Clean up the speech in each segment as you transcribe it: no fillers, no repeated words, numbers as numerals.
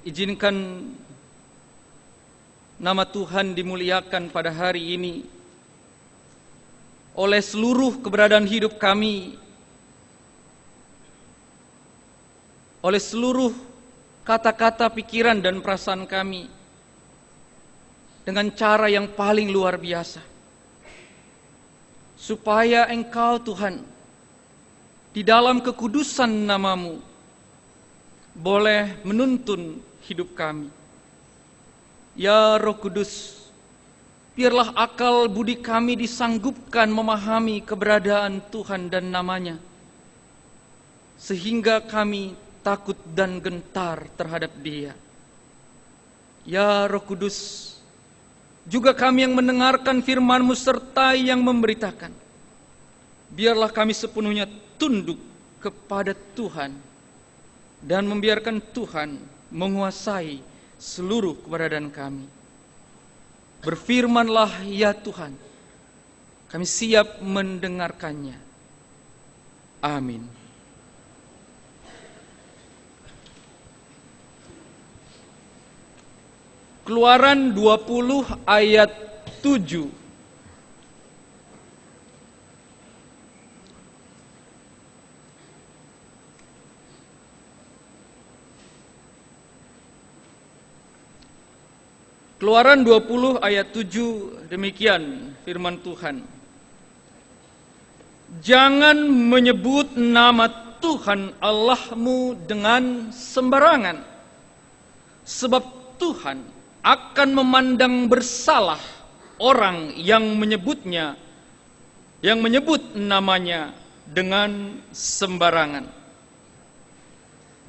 Izinkan nama Tuhan dimuliakan pada hari ini oleh seluruh keberadaan hidup kami, oleh seluruh kata-kata, pikiran, dan perasaan kami, dengan cara yang paling luar biasa, supaya Engkau Tuhan di dalam kekudusan nama-Mu boleh menuntun hidup kami. Ya Roh Kudus, biarlah akal budi kami disanggupkan memahami keberadaan Tuhan dan nama-Nya, sehingga kami takut dan gentar terhadap Dia. Ya Roh Kudus, juga kami yang mendengarkan firman-Mu serta yang memberitakan, biarlah kami sepenuhnya tunduk kepada Tuhan dan membiarkan Tuhan menguasai seluruh keberadaan kami. Berfirmanlah ya Tuhan, kami siap mendengarkannya. Amin. Keluaran 20 ayat 7. Keluaran 20 ayat 7, demikian firman Tuhan. Jangan menyebut nama Tuhan Allahmu dengan sembarangan, sebab Tuhan akan memandang bersalah orang yang menyebut namanya dengan sembarangan.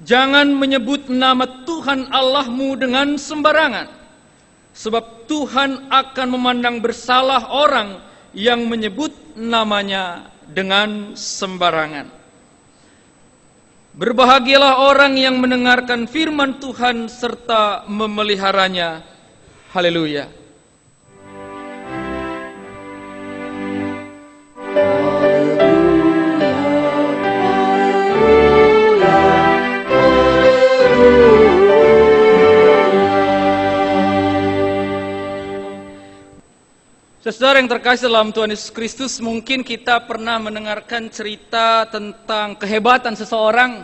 Jangan menyebut nama Tuhan Allahmu dengan sembarangan, sebab Tuhan akan memandang bersalah orang yang menyebut namanya dengan sembarangan. Berbahagialah orang yang mendengarkan firman Tuhan serta memeliharanya. Haleluya. Saudara yang terkasih dalam Tuhan Yesus Kristus, mungkin kita pernah mendengarkan cerita tentang kehebatan seseorang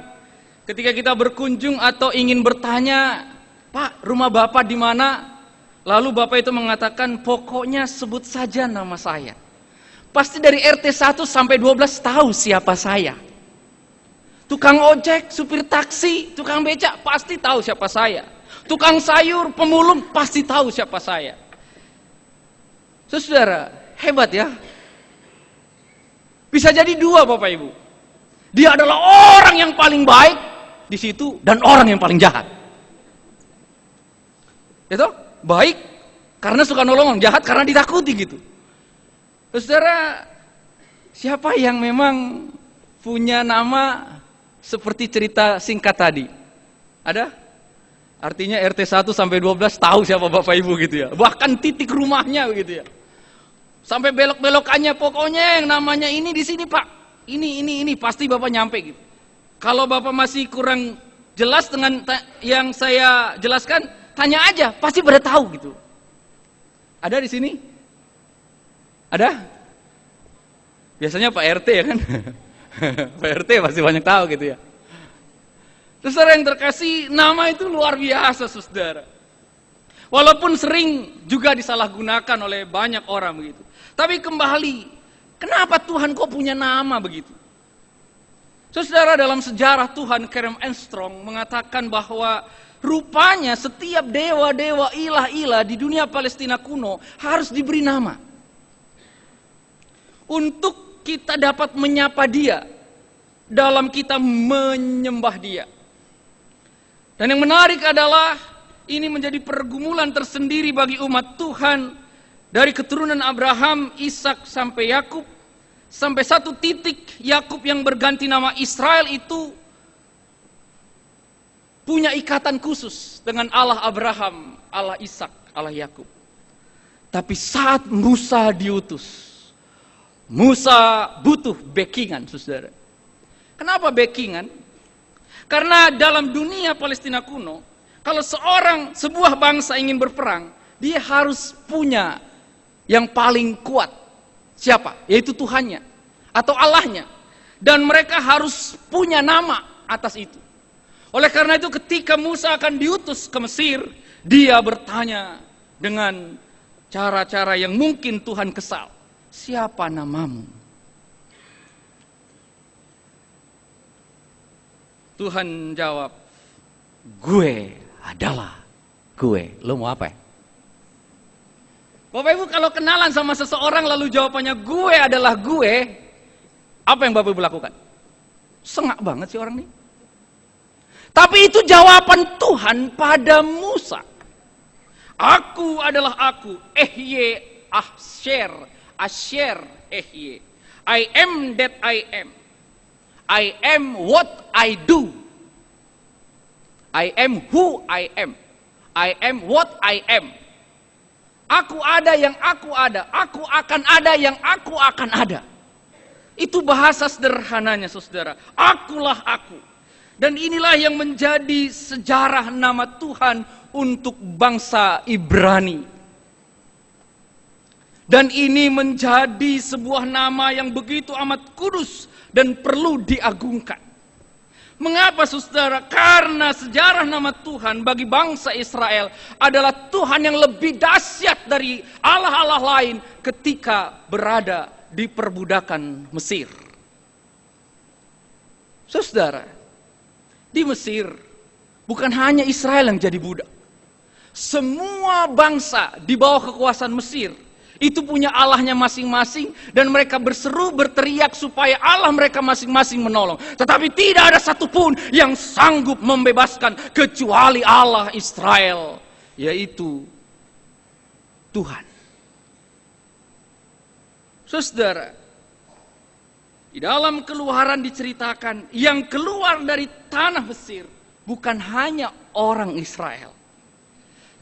ketika kita berkunjung atau ingin bertanya, "Pak, rumah Bapak di mana?" Lalu Bapak itu mengatakan, "Pokoknya sebut saja nama saya." Pasti dari RT 1 sampai 12 tahu siapa saya. Tukang ojek, supir taksi, tukang becak pasti tahu siapa saya. Tukang sayur, pemulung pasti tahu siapa saya. Saudara, hebat ya. Bisa jadi dua Bapak Ibu. Dia adalah orang yang paling baik di situ dan orang yang paling jahat. Itu baik karena suka nolong, jahat karena ditakuti gitu. Saudara, siapa yang memang punya nama seperti cerita singkat tadi? Ada? Artinya RT 1 sampai 12 tahu siapa Bapak Ibu gitu ya. Bahkan titik rumahnya gitu ya. Sampai belok-belokannya, pokoknya yang namanya ini di sini Pak, ini pasti Bapak nyampe gitu. Kalau Bapak masih kurang jelas dengan yang saya jelaskan, tanya aja, pasti pada tahu gitu. Ada di sini? Ada? Biasanya Pak RT ya kan? Pak RT pasti banyak tahu gitu ya. Saudara yang terkasih, nama itu luar biasa saudara. Walaupun sering juga disalahgunakan oleh banyak orang begitu. Tapi kembali, kenapa Tuhan kok punya nama begitu? Saudara, dalam sejarah Tuhan, Kerem Armstrong mengatakan bahwa rupanya setiap dewa-dewa, ilah-ilah di dunia Palestina kuno harus diberi nama. Untuk kita dapat menyapa dia, dalam kita menyembah dia. Dan yang menarik adalah, ini menjadi pergumulan tersendiri bagi umat Tuhan dari keturunan Abraham, Ishak sampai Yakub, sampai satu titik Yakub yang berganti nama Israel itu punya ikatan khusus dengan Allah Abraham, Allah Ishak, Allah Yakub. Tapi saat Musa diutus, Musa butuh backingan, saudara. Kenapa backingan? Karena dalam dunia Palestina kuno, Kalau sebuah bangsa ingin berperang, dia harus punya yang paling kuat. Siapa? Yaitu Tuhannya atau Allahnya. Dan mereka harus punya nama atas itu. Oleh karena itu ketika Musa akan diutus ke Mesir, dia bertanya dengan cara-cara yang mungkin Tuhan kesal. Siapa namamu? Tuhan jawab, gue adalah gue. Lo mau apa ya? Bapak Ibu kalau kenalan sama seseorang lalu jawabannya gue adalah gue, apa yang Bapak Ibu lakukan? Sengak banget sih orang ini. Tapi itu jawaban Tuhan pada Musa. Aku adalah aku, Ehye Asher Ehye. I am that I am. I am what I do. I am who I am. I am what I am. Aku ada yang aku ada. Aku akan ada yang aku akan ada. Itu bahasa sederhananya, saudara. Akulah aku. Dan inilah yang menjadi sejarah nama Tuhan untuk bangsa Ibrani. Dan ini menjadi sebuah nama yang begitu amat kudus dan perlu diagungkan. Mengapa saudara? Karena sejarah nama Tuhan bagi bangsa Israel adalah Tuhan yang lebih dahsyat dari Allah-Allah lain ketika berada di perbudakan Mesir. Saudara, di Mesir, bukan hanya Israel yang jadi budak. Semua bangsa di bawah kekuasaan Mesir, itu punya Allahnya masing-masing, dan mereka berseru, berteriak supaya Allah mereka masing-masing menolong. Tetapi tidak ada satupun yang sanggup membebaskan kecuali Allah Israel, yaitu Tuhan. Saudara, di dalam Keluaran diceritakan yang keluar dari tanah Mesir bukan hanya orang Israel,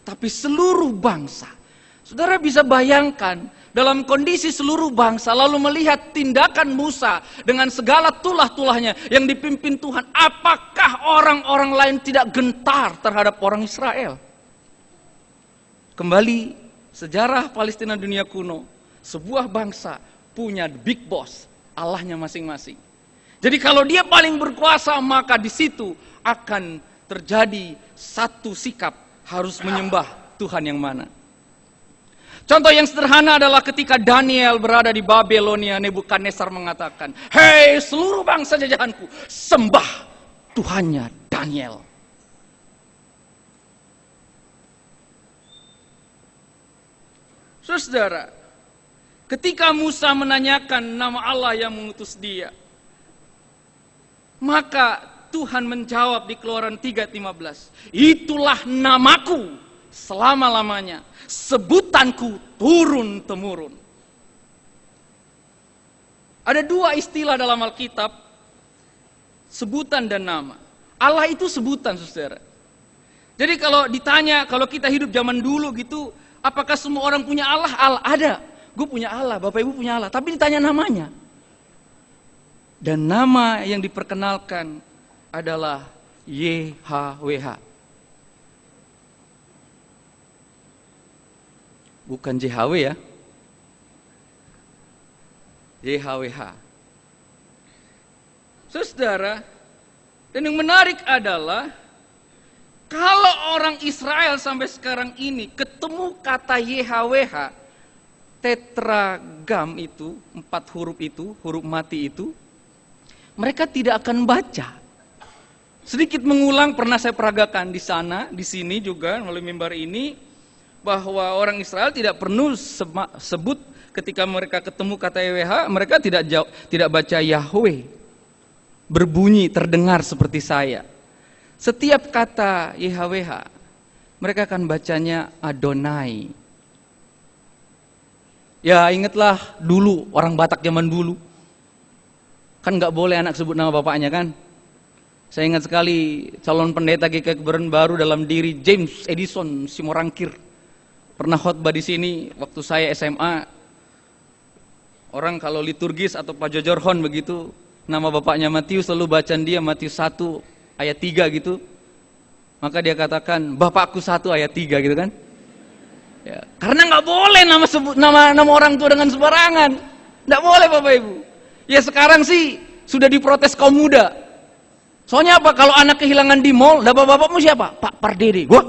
tapi seluruh bangsa. Saudara bisa bayangkan dalam kondisi seluruh bangsa lalu melihat tindakan Musa dengan segala tulah-tulahnya yang dipimpin Tuhan. Apakah orang-orang lain tidak gentar terhadap orang Israel? Kembali sejarah Palestina dunia kuno, sebuah bangsa punya big boss, Allahnya masing-masing. Jadi kalau dia paling berkuasa, maka di situ akan terjadi satu sikap harus menyembah Tuhan yang mana. Contoh yang sederhana adalah ketika Daniel berada di Babelonia, Nebukadnezar mengatakan, "Hei seluruh bangsa jajahanku, sembah Tuhannya Daniel." Saudara, ketika Musa menanyakan nama Allah yang mengutus dia, maka Tuhan menjawab di Keluaran 3:15, "Itulah namaku selama-lamanya, sebutanku turun-temurun." Ada dua istilah dalam Alkitab, sebutan dan nama. Allah itu sebutan, saudara. Jadi kalau ditanya, kalau kita hidup zaman dulu gitu, apakah semua orang punya Allah? Allah ada. Gue punya Allah, Bapak Ibu punya Allah. Tapi ditanya namanya. Dan nama yang diperkenalkan adalah YHWH. Bukan JHW ya. YHWH. Saudara, dan yang menarik adalah kalau orang Israel sampai sekarang ini ketemu kata YHWH, tetragam itu, 4 huruf itu, huruf mati itu, mereka tidak akan baca. Sedikit mengulang, pernah saya peragakan di sana, di sini juga melalui mimbar ini, bahwa orang Israel tidak perlu sebut ketika mereka ketemu kata YHWH, mereka tidak baca Yahweh, berbunyi terdengar seperti saya. Setiap kata YHWH, mereka akan bacanya Adonai. Ya ingatlah dulu, orang Batak zaman dulu. Kan gak boleh anak sebut nama bapaknya kan. Saya ingat sekali calon pendeta GKI Kebaruan Baru dalam diri James Edison Simorangkir. Pernah khotbah di sini waktu saya SMA. Orang kalau liturgis atau pajojorhon begitu, nama bapaknya Matius, lalu bacaan dia Matius 1 ayat 3 gitu. Maka dia katakan, Bapakku 1 ayat 3 gitu kan. Ya, karena nggak boleh nama orang tua dengan sembarangan. Nggak boleh Bapak Ibu. Ya sekarang sih sudah diprotes kaum muda. Soalnya apa? Kalau anak kehilangan di mall, bapak-bapakmu siapa? Pak Pardede. Wah,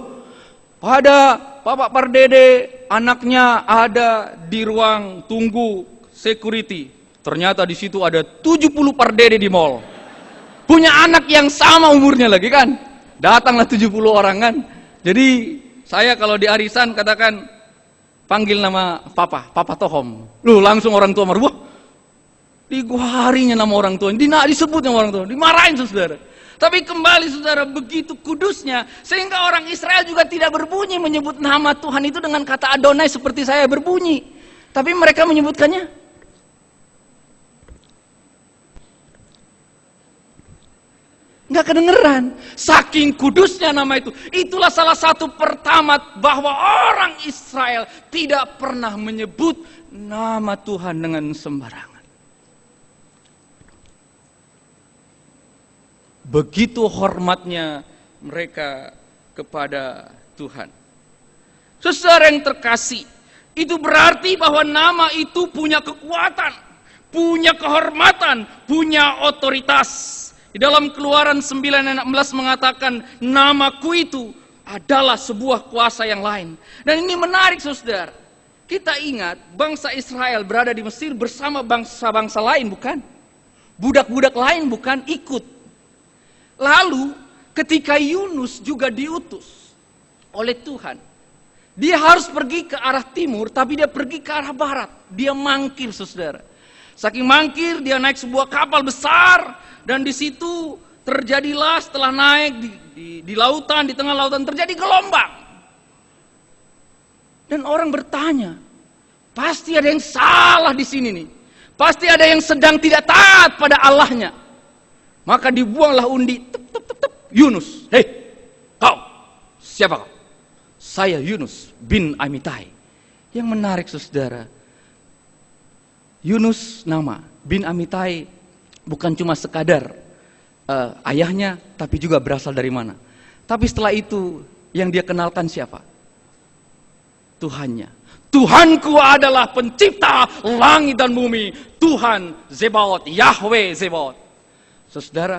ada Bapak Pardede, anaknya ada di ruang tunggu security. Ternyata di situ ada 70 Pardede di mall. Punya anak yang sama umurnya lagi kan. Datanglah 70 orang kan. Jadi saya kalau di arisan katakan panggil nama Papa Tohom. Loh langsung orang tua marah. Wah, diguharinya nama orang tua. Disebut nama orang tua. Dimarahin saudara. Tapi kembali saudara, begitu kudusnya sehingga orang Israel juga tidak berbunyi menyebut nama Tuhan itu dengan kata Adonai seperti saya berbunyi. Tapi mereka menyebutkannya nggak kedengeran. Saking kudusnya nama itu. Itulah salah satu pertama bahwa orang Israel tidak pernah menyebut nama Tuhan dengan sembarangan. Begitu hormatnya mereka kepada Tuhan. Saudara yang terkasih, itu berarti bahwa nama itu punya kekuatan, punya kehormatan, punya otoritas. Di dalam Keluaran 9:16 mengatakan, namaku itu adalah sebuah kuasa yang lain. Dan ini menarik saudara. Kita ingat bangsa Israel berada di Mesir bersama bangsa-bangsa lain bukan? Budak-budak lain bukan ikut. Lalu ketika Yunus juga diutus oleh Tuhan, dia harus pergi ke arah timur tapi dia pergi ke arah barat. Dia mangkir saudara. Saking mangkir dia naik sebuah kapal besar. Dan di situ terjadilah setelah naik di lautan, di tengah lautan terjadi gelombang. Dan orang bertanya, pasti ada yang salah di sini nih. Pasti ada yang sedang tidak taat pada Allahnya. Maka dibuanglah undi, Yunus. Hei, kau, siapa kau? Saya Yunus bin Amitai. Yang menarik saudara, Yunus nama, bin Amitai bukan cuma sekadar ayahnya, tapi juga berasal dari mana. Tapi setelah itu yang dia kenalkan siapa? Tuhannya. Tuhanku adalah pencipta langit dan bumi. Tuhan Zebaot, Yahweh Zebaot. Saudara,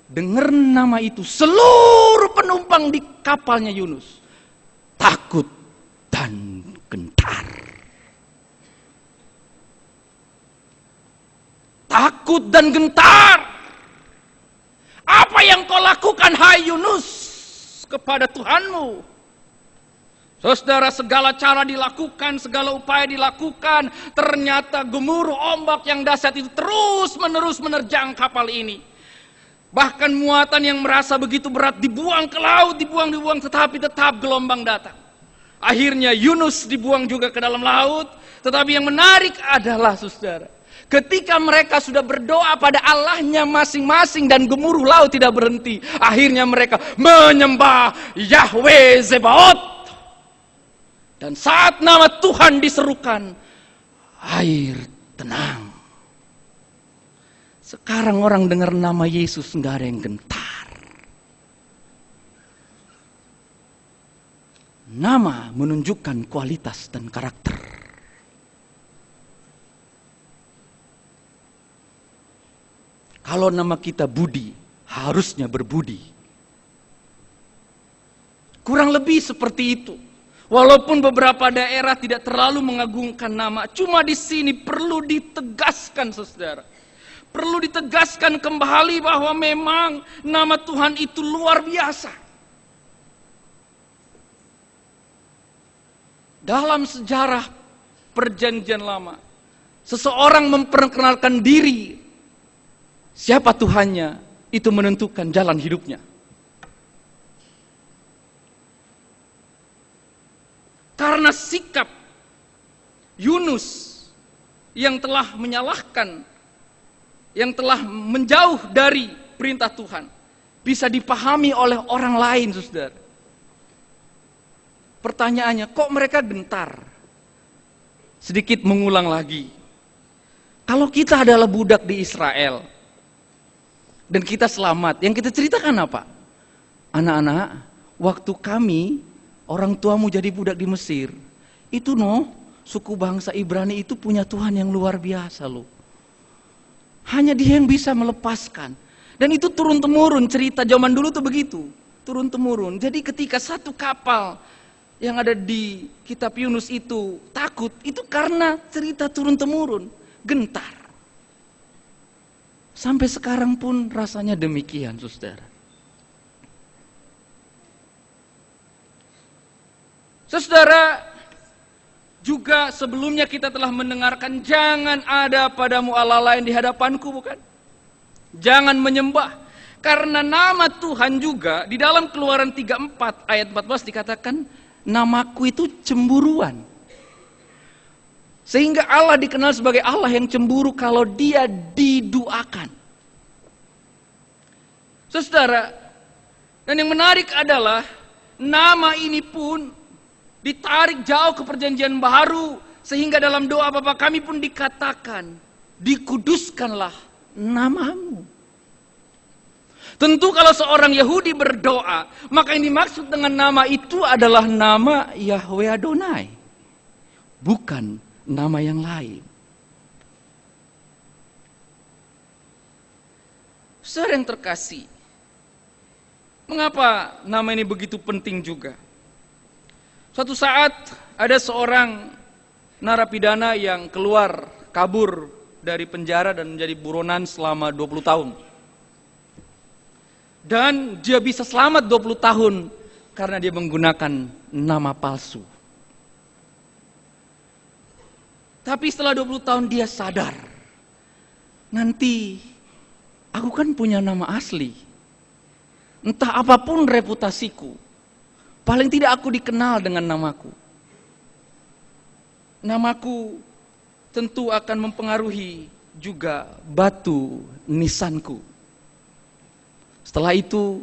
dengar nama itu, seluruh penumpang di kapalnya Yunus takut dan gentar. Takut dan gentar. Apa yang kau lakukan hai Yunus kepada Tuhanmu? Saudara, segala cara dilakukan, segala upaya dilakukan, ternyata gemuruh ombak yang dahsyat itu terus menerus menerjang kapal ini. Bahkan muatan yang merasa begitu berat dibuang ke laut, dibuang, tetapi tetap gelombang datang. Akhirnya Yunus dibuang juga ke dalam laut. Tetapi yang menarik adalah saudara, ketika mereka sudah berdoa pada Allahnya masing-masing dan gemuruh laut tidak berhenti, akhirnya mereka menyembah Yahweh Zebaot. Dan saat nama Tuhan diserukan, air tenang. Sekarang orang dengar nama Yesus nggak ada yang gentar. Nama menunjukkan kualitas dan karakter. Kalau nama kita Budi, harusnya berbudi. Kurang lebih seperti itu. Walaupun beberapa daerah tidak terlalu mengagungkan nama, cuma di sini perlu ditegaskan saudara. Perlu ditegaskan kembali bahwa memang nama Tuhan itu luar biasa. Dalam sejarah perjanjian lama, seseorang memperkenalkan diri, siapa Tuhannya, itu menentukan jalan hidupnya. Karena sikap Yunus yang telah menyalahkan, yang telah menjauh dari perintah Tuhan, bisa dipahami oleh orang lain, saudara. Pertanyaannya, kok mereka gentar? Sedikit mengulang lagi. Kalau kita adalah budak di Israel, dan kita selamat, yang kita ceritakan apa? Anak-anak, waktu kami, orang tuamu jadi budak di Mesir, itu suku bangsa Ibrani itu punya Tuhan yang luar biasa loh. Hanya Dia yang bisa melepaskan. Dan itu turun-temurun, cerita zaman dulu tuh begitu. Turun-temurun. Jadi ketika satu kapal yang ada di kitab Yunus itu takut, itu karena cerita turun-temurun, gentar. Sampai sekarang pun rasanya demikian, saudara. Saudara, juga sebelumnya kita telah mendengarkan, jangan ada padamu Allah lain di hadapanku, bukan? Jangan menyembah. Karena nama Tuhan juga di dalam Keluaran 34 ayat 14 dikatakan, namaku itu cemburuan. Sehingga Allah dikenal sebagai Allah yang cemburu kalau Dia diduakan. Saudara, dan yang menarik adalah nama ini pun ditarik jauh ke perjanjian baru, sehingga dalam doa Bapa kami pun dikatakan, dikuduskanlah namamu. Tentu kalau seorang Yahudi berdoa, maka yang dimaksud dengan nama itu adalah nama Yahweh Adonai, bukan nama yang lain. Saudara yang terkasih, mengapa nama ini begitu penting juga? Suatu saat ada seorang narapidana yang kabur dari penjara dan menjadi buronan selama 20 tahun. Dan dia bisa selamat 20 tahun karena dia menggunakan nama palsu. Tapi setelah 20 tahun dia sadar, nanti aku kan punya nama asli. Entah apapun reputasiku, paling tidak aku dikenal dengan namaku. Namaku tentu akan mempengaruhi juga batu nisanku. Setelah itu,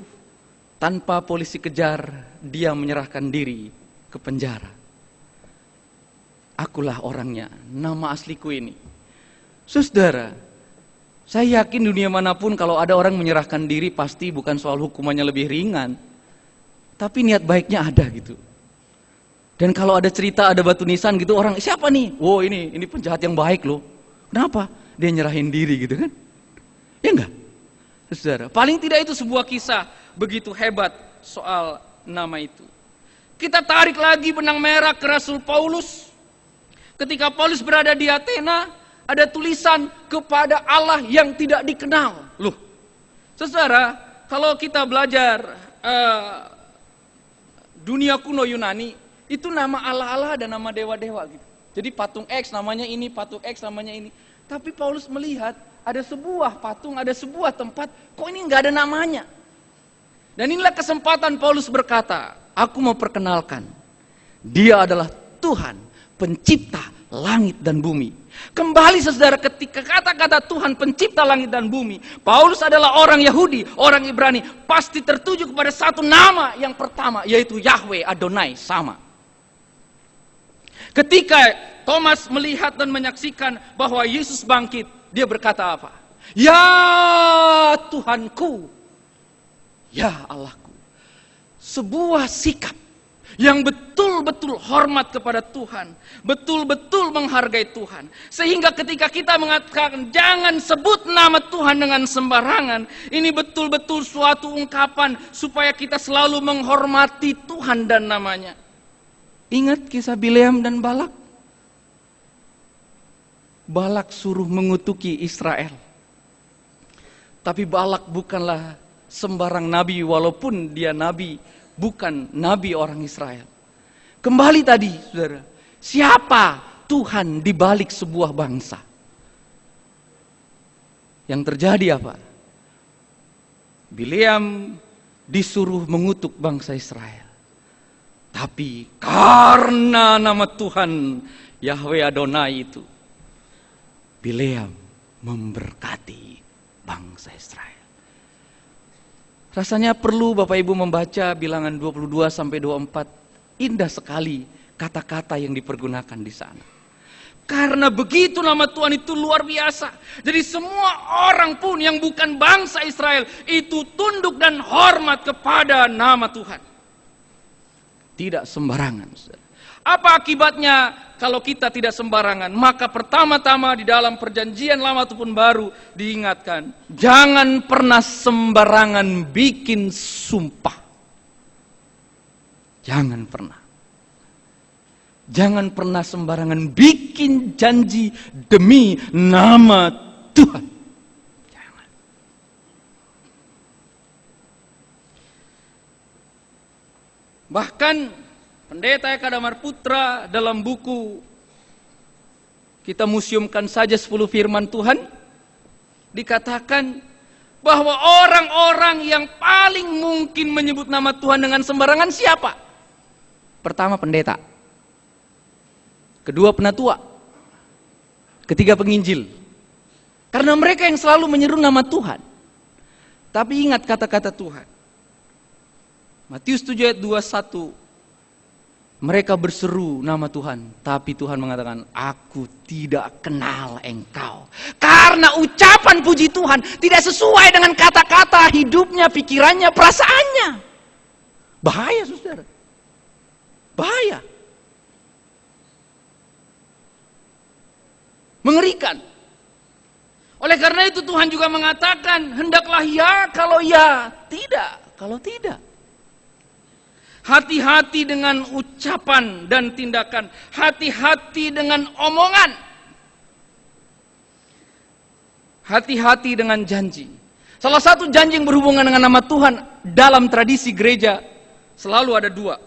tanpa polisi kejar, dia menyerahkan diri ke penjara. Akulah orangnya, nama asliku ini. Saudara, saya yakin dunia manapun kalau ada orang menyerahkan diri, pasti bukan soal hukumannya lebih ringan, tapi niat baiknya ada gitu. Dan kalau ada cerita, ada batu nisan gitu, orang siapa nih? Wow, ini penjahat yang baik loh. Kenapa? Dia nyerahin diri gitu kan? Ya enggak? Saudara, paling tidak itu sebuah kisah begitu hebat soal nama itu. Kita tarik lagi benang merah ke Rasul Paulus. Ketika Paulus berada di Athena, ada tulisan kepada Allah yang tidak dikenal. Loh, saudara, kalau kita belajar dunia kuno Yunani, itu nama Allah-Allah dan nama dewa-dewa gitu. Jadi patung X namanya ini, patung X namanya ini. Tapi Paulus melihat ada sebuah patung, ada sebuah tempat, kok ini nggak ada namanya. Dan inilah kesempatan Paulus berkata, aku mau perkenalkan, Dia adalah Tuhan, pencipta langit dan bumi. Kembali saudara, ketika kata-kata Tuhan pencipta langit dan bumi, Paulus adalah orang Yahudi, orang Ibrani, pasti tertuju kepada satu nama yang pertama, yaitu Yahweh Adonai, sama. Ketika Thomas melihat dan menyaksikan bahwa Yesus bangkit, dia berkata apa? Ya Tuhanku, ya Allahku. Sebuah sikap yang betul-betul hormat kepada Tuhan, betul-betul menghargai Tuhan. Sehingga ketika kita mengatakan jangan sebut nama Tuhan dengan sembarangan, ini betul-betul suatu ungkapan supaya kita selalu menghormati Tuhan dan namanya. Ingat kisah Bileam dan Balak? Balak suruh mengutuki Israel. Tapi Balak bukanlah sembarang nabi, walaupun dia nabi, bukan nabi orang Israel. Kembali tadi, saudara, siapa Tuhan di balik sebuah bangsa? Yang terjadi apa? Bileam disuruh mengutuk bangsa Israel. Tapi karena nama Tuhan Yahweh Adonai itu, Bileam memberkati bangsa Israel. Rasanya perlu Bapak Ibu membaca Bilangan 22-24. Indah sekali kata-kata yang dipergunakan di sana. Karena begitu nama Tuhan itu luar biasa. Jadi semua orang pun yang bukan bangsa Israel itu tunduk dan hormat kepada nama Tuhan. tidak sembarangan. Apa akibatnya kalau kita tidak sembarangan? Maka pertama-tama di dalam perjanjian lama ataupun baru diingatkan, jangan pernah sembarangan bikin sumpah. Jangan pernah. Jangan pernah sembarangan bikin janji demi nama Tuhan. Jangan. Bahkan Pendeta Eka Damar Putra dalam buku Kita Museumkan Saja 10 Firman Tuhan dikatakan bahwa orang-orang yang paling mungkin menyebut nama Tuhan dengan sembarangan siapa? Pertama pendeta, kedua penatua, ketiga penginjil. Karena mereka yang selalu menyeru nama Tuhan. Tapi ingat kata-kata Tuhan. Matius 7 ayat 21. Mereka berseru nama Tuhan, tapi Tuhan mengatakan, aku tidak kenal engkau. Karena ucapan puji Tuhan tidak sesuai dengan kata-kata hidupnya, pikirannya, perasaannya. Bahaya, saudara. Bahaya. Mengerikan. Oleh karena itu Tuhan juga mengatakan, hendaklah ya kalau ya, tidak kalau tidak. Hati-hati dengan ucapan dan tindakan. Hati-hati dengan omongan. Hati-hati dengan janji. Salah satu janji yang berhubungan dengan nama Tuhan dalam tradisi gereja selalu ada dua.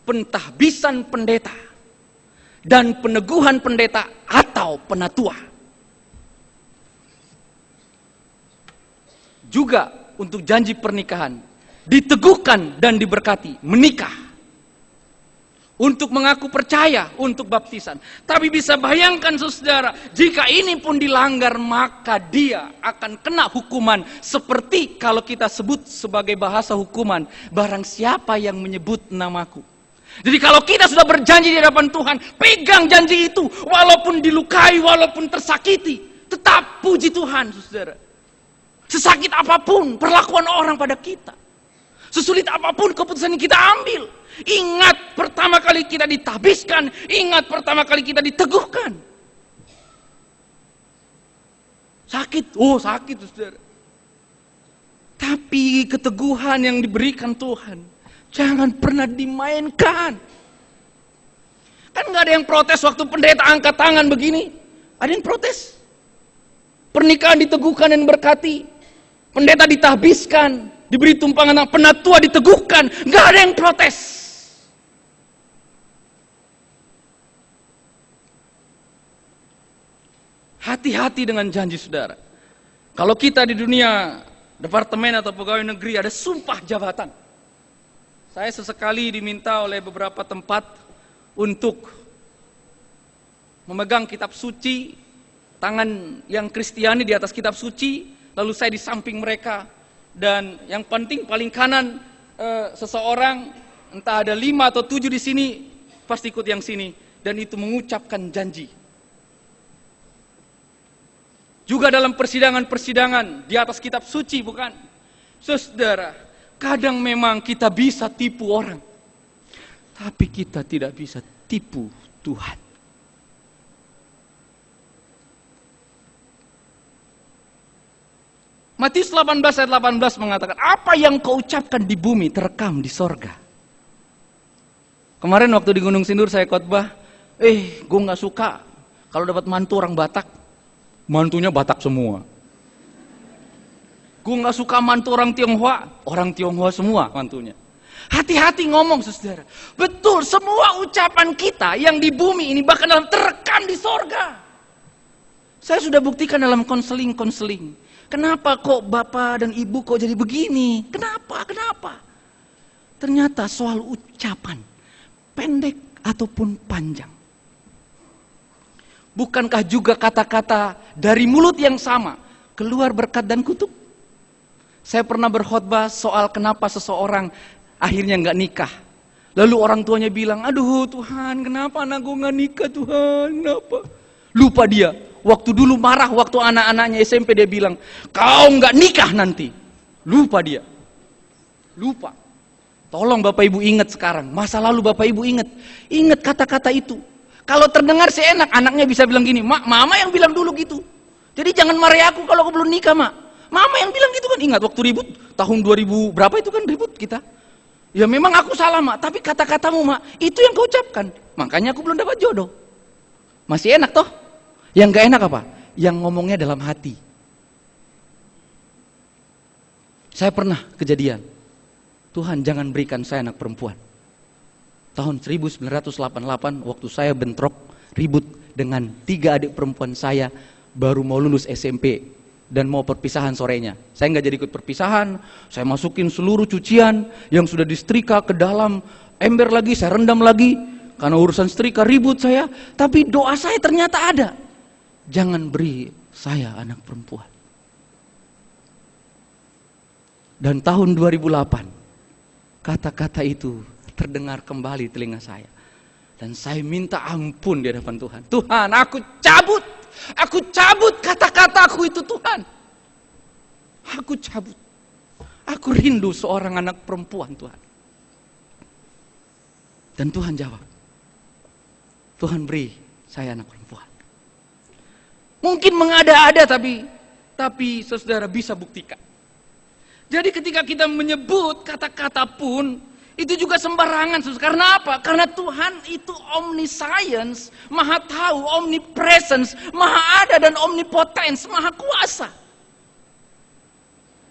Pentahbisan pendeta dan peneguhan pendeta atau penatua. Juga untuk janji pernikahan. Diteguhkan dan diberkati, menikah. Untuk mengaku percaya, untuk baptisan. Tapi bisa bayangkan saudara, jika ini pun dilanggar, maka dia akan kena hukuman. Seperti kalau kita sebut sebagai bahasa hukuman, barang siapa yang menyebut namaku. Jadi kalau kita sudah berjanji di hadapan Tuhan, pegang janji itu. Walaupun dilukai, walaupun tersakiti, tetap puji Tuhan saudara. Sesakit apapun perlakuan orang pada kita. Sesulit apapun keputusan yang kita ambil. Ingat pertama kali kita ditahbiskan. Ingat pertama kali kita diteguhkan. Sakit. Oh sakit saudara. Tapi keteguhan yang diberikan Tuhan jangan pernah dimainkan. Kan gak ada yang protes waktu pendeta angkat tangan begini. Ada yang protes. Pernikahan diteguhkan dan berkati. Pendeta ditahbiskan. Diberi tumpangan, penatua diteguhkan, nggak ada yang protes. Hati-hati dengan janji saudara. Kalau kita di dunia departemen atau pegawai negeri ada sumpah jabatan. Saya sesekali diminta oleh beberapa tempat untuk memegang kitab suci, tangan yang Kristiani di atas kitab suci, lalu saya di samping mereka. Dan yang penting paling kanan seseorang, entah ada 5 atau 7 di sini, pasti ikut yang sini. Dan itu mengucapkan janji. Juga dalam persidangan-persidangan di atas kitab suci, bukan? Saudara, kadang memang kita bisa tipu orang. Tapi kita tidak bisa tipu Tuhan. Matius 18 ayat 18 mengatakan, apa yang kau ucapkan di bumi terekam di sorga. Kemarin waktu di Gunung Sindur saya khotbah, gue gak suka kalau dapat mantu orang Batak, mantunya Batak semua. Gue gak suka mantu orang Tionghoa semua mantunya. Hati-hati ngomong saudara. Betul, semua ucapan kita yang di bumi ini bahkan dalam terekam di sorga. Saya sudah buktikan dalam konseling. Kenapa kok bapak dan ibu kok jadi begini? Kenapa? Ternyata soal ucapan, pendek ataupun panjang. Bukankah juga kata-kata dari mulut yang sama keluar berkat dan kutuk? Saya pernah berkhotbah soal kenapa seseorang akhirnya nggak nikah. Lalu orang tuanya bilang, aduh Tuhan, kenapa anak gue nggak nikah Tuhan? Kenapa? Lupa dia. Waktu dulu marah, waktu anak-anaknya SMP dia bilang, kau nggak nikah nanti. Lupa dia. Lupa. Tolong Bapak Ibu ingat sekarang, masa lalu Bapak Ibu ingat. Ingat kata-kata itu. Kalau terdengar seenak, anaknya bisa bilang gini, "Mak, mama yang bilang dulu gitu. Jadi jangan marahi aku kalau aku belum nikah, Mak. Mama yang bilang gitu kan." Ingat waktu ribut, tahun 2000 berapa itu kan ribut kita. Ya memang aku salah, Mak, tapi kata-katamu, Mak, itu yang kau ucapkan. Makanya aku belum dapat jodoh. Masih enak toh? Yang gak enak apa? Yang ngomongnya dalam hati. Saya pernah kejadian, Tuhan jangan berikan saya anak perempuan. Tahun 1988 waktu saya bentrok, ribut dengan 3 adik perempuan saya, baru mau lulus SMP dan mau perpisahan sorenya. Saya nggak jadi ikut perpisahan, saya masukin seluruh cucian yang sudah disetrika ke dalam ember lagi, saya rendam lagi. Karena urusan setrika ribut saya, tapi doa saya ternyata ada. Jangan beri saya anak perempuan. Dan tahun 2008, kata-kata itu terdengar kembali telinga saya. Dan saya minta ampun di hadapan Tuhan. Tuhan, aku cabut kata-kataku itu, Tuhan. Aku cabut. Aku rindu seorang anak perempuan, Tuhan. Dan Tuhan jawab, Tuhan beri saya anak perempuan. Mungkin mengada-ada, tapi saudara bisa buktikan. Jadi ketika kita menyebut kata-kata pun, itu juga sembarangan. Karena apa? Karena Tuhan itu omniscience, maha tahu, omnipresence, maha ada dan omnipotence, maha kuasa.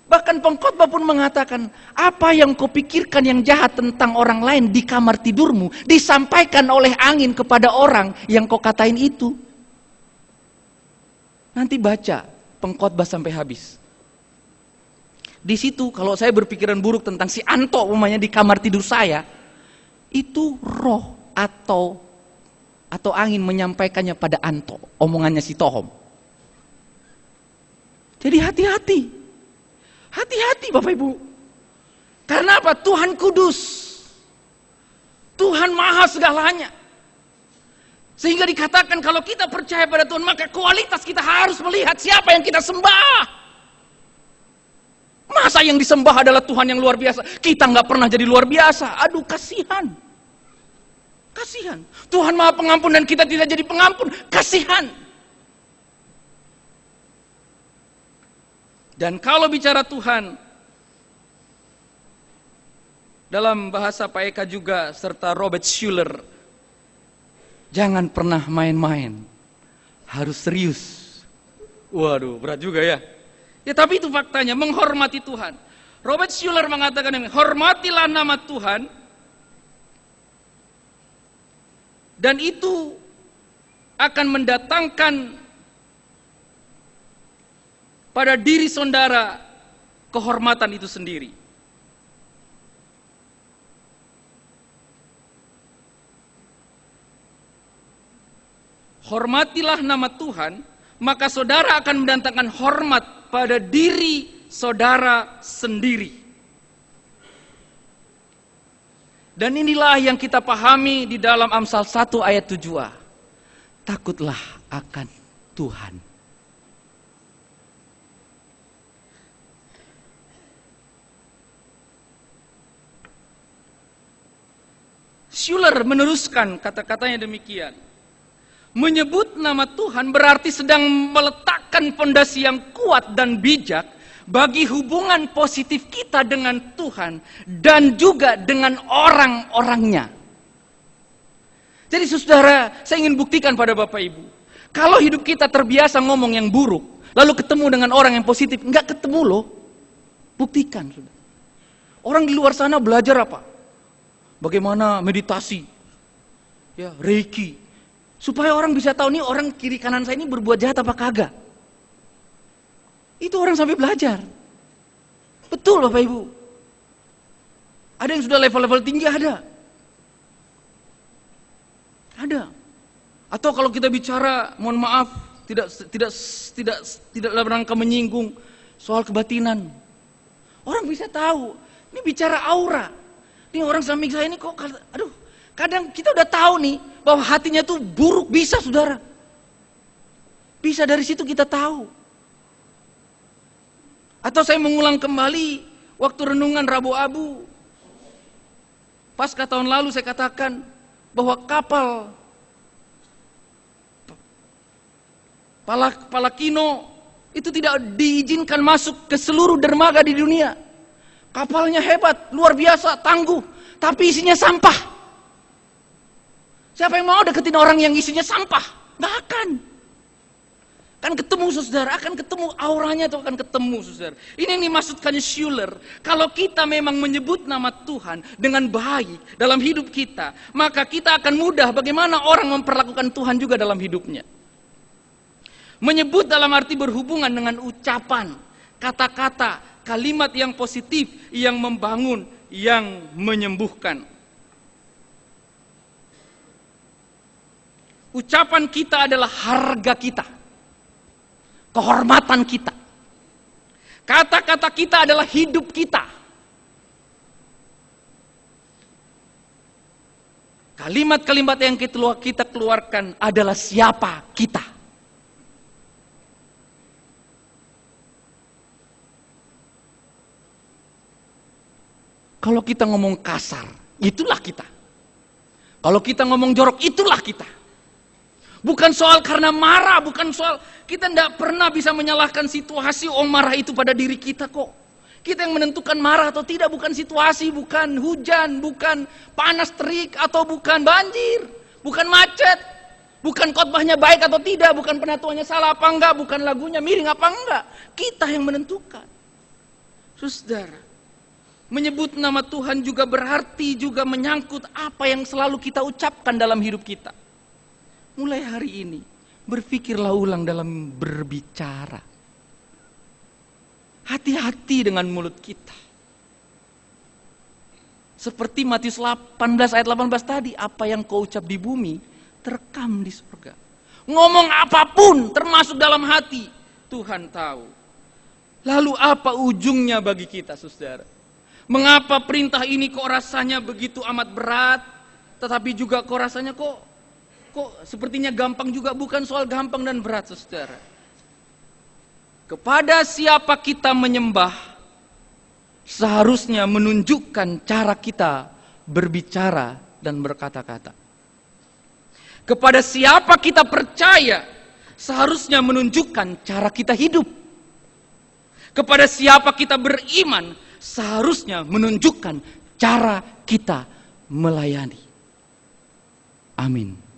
Bahkan pengkhotbah pun mengatakan, apa yang kau pikirkan yang jahat tentang orang lain di kamar tidurmu, disampaikan oleh angin kepada orang yang kau katain itu. Nanti baca pengkhotbah sampai habis. Di situ kalau saya berpikiran buruk tentang si Anto umumnya di kamar tidur saya, itu roh atau angin menyampaikannya pada Anto, omongannya si Tohom. Jadi hati-hati. Hati-hati Bapak Ibu. Karena apa? Tuhan kudus. Tuhan maha segalanya. Sehingga dikatakan kalau kita percaya pada Tuhan, maka kualitas kita harus melihat siapa yang kita sembah. Masa yang disembah adalah Tuhan yang luar biasa? Kita nggak pernah jadi luar biasa. Aduh, kasihan. Kasihan. Tuhan maha pengampun dan kita tidak jadi pengampun. Kasihan. Dan kalau bicara Tuhan, dalam bahasa Pak Eka juga serta Robert Schuller, jangan pernah main-main. Harus serius. Waduh, berat juga ya. Ya tapi itu faktanya, menghormati Tuhan. Robert Schuller mengatakan, hormatilah nama Tuhan, dan itu akan mendatangkan pada diri saudara kehormatan itu sendiri. Hormatilah nama Tuhan, maka saudara akan mendatangkan hormat pada diri saudara sendiri. Dan inilah yang kita pahami di dalam Amsal 1 ayat 7a. Takutlah akan Tuhan. Schuller meneruskan kata-katanya demikian. Menyebut nama Tuhan berarti sedang meletakkan fondasi yang kuat dan bijak bagi hubungan positif kita dengan Tuhan dan juga dengan orang-orangnya. Jadi saudara, saya ingin buktikan pada Bapak Ibu, kalau hidup kita terbiasa ngomong yang buruk, lalu ketemu dengan orang yang positif, enggak ketemu loh. Buktikan, saudara. Orang di luar sana belajar apa? Bagaimana meditasi, ya, reiki, supaya orang bisa tahu nih orang kiri kanan saya ini berbuat jahat apa kagak. Itu orang sampai belajar. Betul Bapak Ibu. Ada yang sudah level-level tinggi, ada. Ada. Atau kalau kita bicara, mohon maaf, tidak dalam rangka menyinggung soal kebatinan. Orang bisa tahu, ini bicara aura. Ini orang samping saya ini kok, aduh, kadang kita udah tahu nih bahwa hatinya tuh buruk, bisa saudara. Bisa dari situ kita tahu. Atau saya mengulang kembali waktu renungan Rabu Abu. Pasca tahun lalu saya katakan bahwa kapal Palakino itu tidak diizinkan masuk ke seluruh dermaga di dunia. Kapalnya hebat, luar biasa, tangguh, tapi isinya sampah. Siapa yang mau deketin orang yang isinya sampah? Nggak akan. Akan ketemu saudara, akan ketemu auranya itu akan ketemu saudara. Ini yang dimaksudkan Schuller. Kalau kita memang menyebut nama Tuhan dengan baik dalam hidup kita, maka kita akan mudah bagaimana orang memperlakukan Tuhan juga dalam hidupnya. Menyebut dalam arti berhubungan dengan ucapan, kata-kata, kalimat yang positif, yang membangun, yang menyembuhkan. Ucapan kita adalah harga kita, kehormatan kita. Kata-kata kita adalah hidup kita. Kalimat-kalimat yang kita keluarkan adalah siapa kita. Kalau kita ngomong kasar, itulah kita. Kalau kita ngomong jorok, itulah kita. Bukan soal karena marah, bukan soal kita tidak pernah bisa menyalahkan situasi marah itu pada diri kita kok. Kita yang menentukan marah atau tidak, bukan situasi, bukan hujan, bukan panas terik atau bukan banjir, bukan macet, bukan khotbahnya baik atau tidak, bukan penatuannya salah apa enggak, bukan lagunya miring apa enggak. Kita yang menentukan. Saudara, menyebut nama Tuhan juga berarti juga menyangkut apa yang selalu kita ucapkan dalam hidup kita. Mulai hari ini, berpikirlah ulang dalam berbicara. Hati-hati dengan mulut kita. Seperti Matius 18 ayat 18 tadi, apa yang kau ucap di bumi, terekam di surga. Ngomong apapun, termasuk dalam hati, Tuhan tahu. Lalu apa ujungnya bagi kita, saudara? Mengapa perintah ini kok rasanya begitu amat berat, tetapi juga kok rasanya kok sepertinya gampang juga? Bukan soal gampang dan berat, saudara. Kepada siapa kita menyembah, seharusnya menunjukkan cara kita berbicara dan berkata-kata. Kepada siapa kita percaya, seharusnya menunjukkan cara kita hidup. Kepada siapa kita beriman, seharusnya menunjukkan cara kita melayani. Amin.